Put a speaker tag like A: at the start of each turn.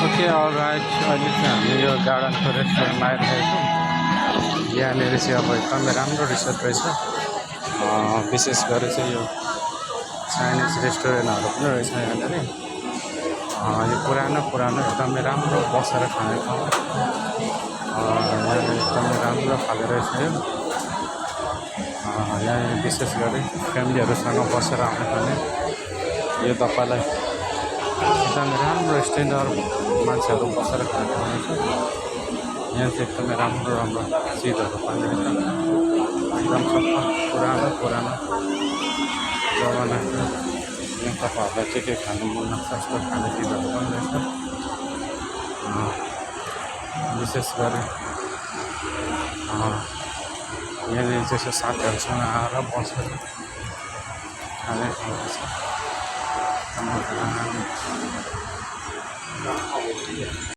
A: Okay all right अहिले चाहिँ हामी यो गार्डनको रेस्टुरेन्टमा आइरहेको छौँ। यहाँनिर चाहिँ अब एकदमै राम्रो रिसोर्ट रहेछ। विशेष गरी चाहिँ यो चाइनिज रेस्टुरेन्टहरू पनि रहेछ यहाँनिर। यो पुरानो एकदमै राम्रो बसेर खाने ठाउँ। यहाँ एकदमै राम्रो खाले रहेछ यो। यहाँ विशेष गरी फ्यामिलीहरूसँग बसेर आउने भने यो तपाईँलाई एकदमै राम्रो स्ट्यान्डर्ड मान्छेहरू बसेर खाने ठाउँ रहेछ। यहाँ चाहिँ एकदमै राम्रो चिजहरू पाइने रहेछ। एकदम सबै पुरानो जमानाको यहाँ तपाईँहरूलाई के खानु मन लाग्छ यस्तो खाने चिजहरू पनि रहेछ। विशेष गरी यहाँनिर चाहिँ साथीहरूसँग आएर बसेर खाने ठाउँ रहेछ।